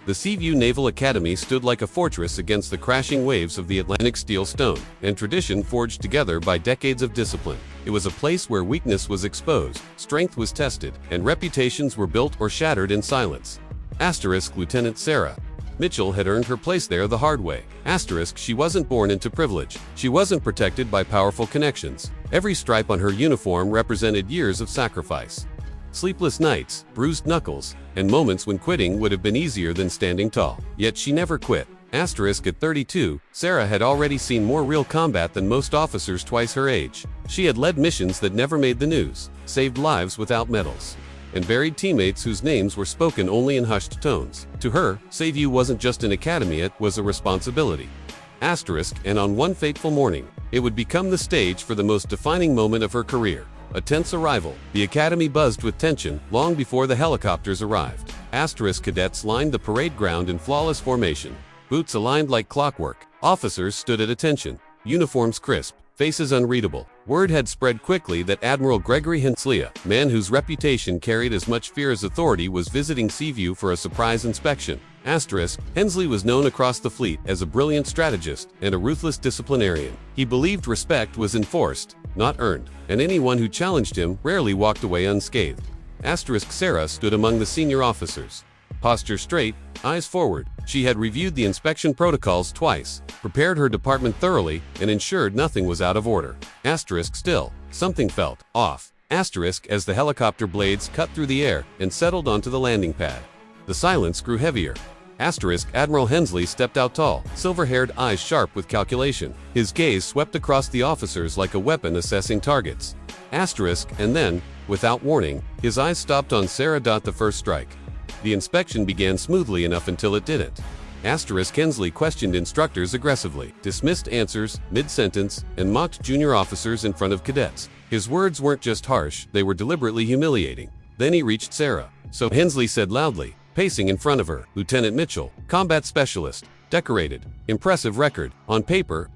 The Seaview Naval Academy stood like a fortress against the crashing waves of the Atlantic steel stone, and tradition forged together by decades of discipline. It was a place where weakness was exposed, strength was tested, and reputations were built or shattered in silence. Lieutenant Sarah Mitchell had earned her place there the hard way. She wasn't born into privilege. She wasn't protected by powerful connections. Every stripe on her uniform represented years of sacrifice. Sleepless nights, bruised knuckles, and moments when quitting would have been easier than standing tall. Yet she never quit. At 32, Sarah had already seen more real combat than most officers twice her age. She had led missions that never made the news, saved lives without medals, and buried teammates whose names were spoken only in hushed tones. To her, Seaview wasn't just an academy, it was a responsibility. And on one fateful morning, it would become the stage for the most defining moment of her career. A tense arrival. The academy buzzed with tension long before the helicopters arrived. Cadets lined the parade ground in flawless formation. Boots aligned like clockwork. Officers stood at attention. Uniforms crisp, faces unreadable. Word had spread quickly that Admiral Gregory Hensley, a man whose reputation carried as much fear as authority, was visiting Seaview for a surprise inspection. Hensley was known across the fleet as a brilliant strategist and a ruthless disciplinarian. He believed respect was enforced, not earned, and anyone who challenged him rarely walked away unscathed. Sarah stood among the senior officers. Posture straight, eyes forward. She had reviewed the inspection protocols twice, prepared her department thoroughly, and ensured nothing was out of order. Still, something felt off. As the helicopter blades cut through the air and settled onto the landing pad. The silence grew heavier. Admiral Hensley stepped out tall, silver-haired eyes sharp with calculation. His gaze swept across the officers like a weapon assessing targets. And then, without warning, his eyes stopped on Sarah. The first strike. The inspection began smoothly enough until it didn't. Hensley questioned instructors aggressively, dismissed answers mid-sentence, and mocked junior officers in front of cadets. His words weren't just harsh, they were deliberately humiliating. Then he reached Sarah. So Hensley said loudly, pacing in front of her, Lieutenant Mitchell, combat specialist, decorated, impressive record. On paper,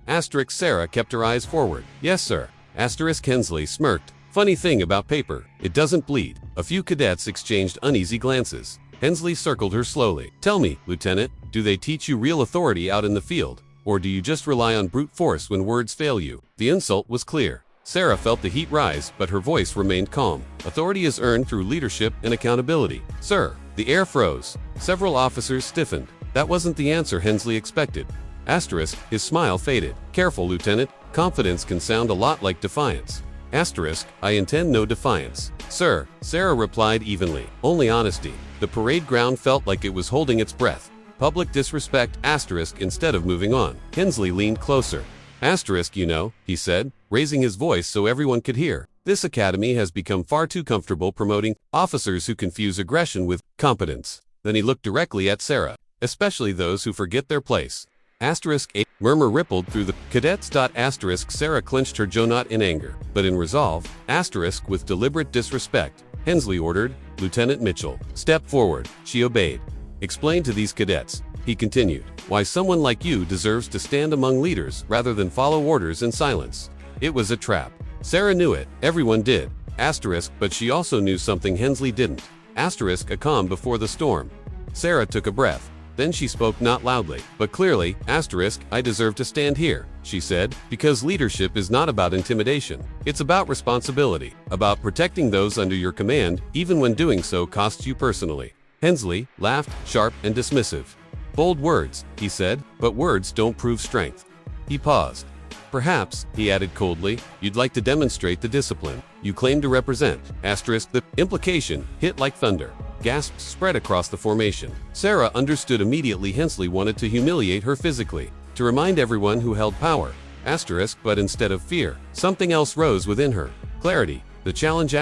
Sarah kept her eyes forward. Yes, sir. Hensley smirked. Funny thing about paper, it doesn't bleed. A few cadets exchanged uneasy glances. Hensley circled her slowly. Tell me, Lieutenant, do they teach you real authority out in the field? Or do you just rely on brute force when words fail you? The insult was clear. Sarah felt the heat rise, but her voice remained calm. Authority is earned through leadership and accountability. Sir. The air froze. Several officers stiffened. That wasn't the answer Hensley expected. His smile faded. Careful, Lieutenant. Confidence can sound a lot like defiance. I intend no defiance. Sir, Sarah replied evenly. Only honesty. The parade ground felt like it was holding its breath. Public disrespect, instead of moving on. Hensley leaned closer. He said, raising his voice so everyone could hear. This academy has become far too comfortable promoting officers who confuse aggression with competence. Then he looked directly at Sarah, especially those who forget their place. A murmur rippled through the cadets. Sarah clenched her jaw not in anger, but in resolve. With deliberate disrespect, Hensley ordered, Lieutenant Mitchell, step forward. She obeyed. Explain to these cadets, he continued, why someone like you deserves to stand among leaders rather than follow orders in silence. It was a trap. Sarah knew it, everyone did. But she also knew something Hensley didn't. A calm before the storm. Sarah took a breath. Then she spoke not loudly, but clearly. I deserve to stand here, she said, because leadership is not about intimidation. It's about responsibility, about protecting those under your command, even when doing so costs you personally. Hensley laughed, sharp and dismissive. Bold words, he said, but words don't prove strength. He paused. Perhaps, he added coldly, you'd like to demonstrate the discipline you claim to represent. The implication hit like thunder. Gasps spread across the formation. Sarah understood immediately Hensley wanted to humiliate her physically, to remind everyone who held power. But instead of fear, something else rose within her. Clarity. The challenge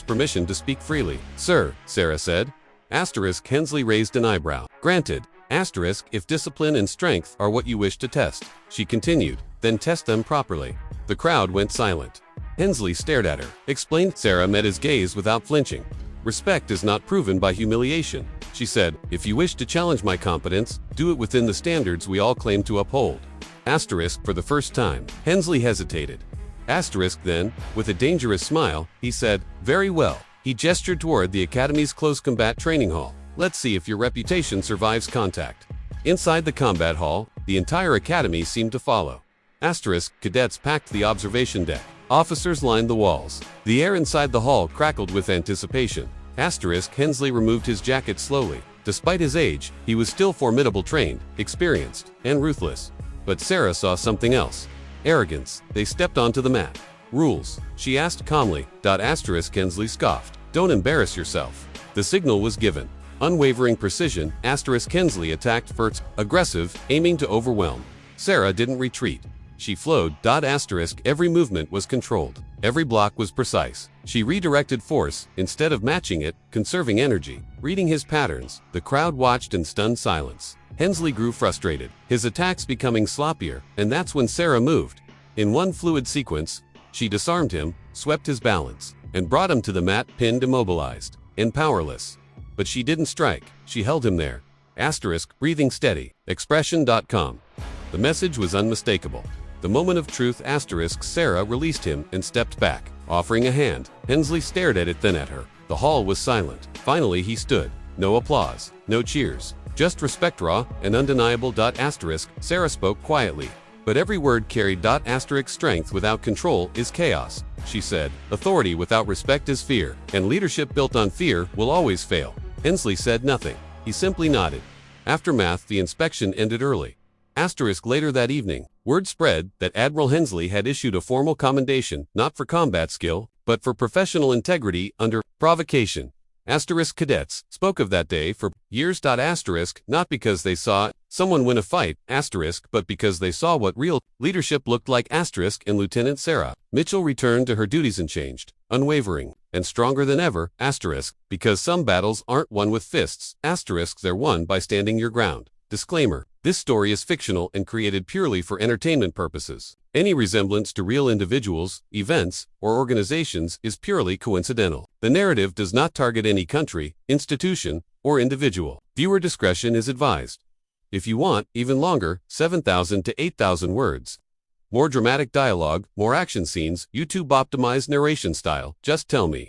permission to speak freely. Sir, Sarah said. Hensley raised an eyebrow. Granted. If discipline and strength are what you wish to test, she continued, then test them properly. The crowd went silent. Hensley stared at her. Explained. Sarah met his gaze without flinching. Respect is not proven by humiliation, she said. If you wish to challenge my competence, do it within the standards we all claim to uphold. For the first time, Hensley hesitated. Then, with a dangerous smile, he said, very well. He gestured toward the Academy's close combat training hall. Let's see if your reputation survives contact. Inside the combat hall, the entire academy seemed to follow. Cadets packed the observation deck. Officers lined the walls. The air inside the hall crackled with anticipation. Hensley removed his jacket slowly. Despite his age, he was still formidable, trained, experienced, and ruthless. But Sarah saw something else. Arrogance. They stepped onto the mat. Rules? She asked calmly. Hensley scoffed. Don't embarrass yourself. The signal was given. Unwavering precision, Hensley attacked first, aggressive, aiming to overwhelm. Sarah didn't retreat. She flowed. Every movement was controlled. Every block was precise. She redirected force, instead of matching it, conserving energy. Reading his patterns, the crowd watched in stunned silence. Hensley grew frustrated, his attacks becoming sloppier, and that's when Sarah moved. In one fluid sequence, she disarmed him, swept his balance, and brought him to the mat, pinned, immobilized, and powerless. But she didn't strike, she held him there. Breathing steady. Expression.com. The message was unmistakable. The moment of truth. Sarah released him and stepped back, offering a hand. Hensley stared at it, then at her. The hall was silent. Finally he stood. No applause, no cheers, just respect, raw and undeniable. Sarah spoke quietly, but every word carried. Strength without control is chaos, she said. Authority without respect is fear, and leadership built on fear will always fail. Hensley said nothing. He simply nodded. Aftermath. The inspection ended early. Later that evening, word spread that Admiral Hensley had issued a formal commendation, not for combat skill, but for professional integrity under provocation. Cadets spoke of that day for years. Not because they saw someone win a fight, but because they saw what real leadership looked like. And Lieutenant Sarah Mitchell returned to her duties unchanged, unwavering, and stronger than ever. Because some battles aren't won with fists. They're won by standing your ground. Disclaimer: this story is fictional and created purely for entertainment purposes. Any resemblance to real individuals, events, or organizations is purely coincidental. The narrative does not target any country, institution, or individual. Viewer discretion is advised. If you want even longer, 7,000 to 8,000 words, more dramatic dialogue, more action scenes, YouTube optimized narration style, just tell me.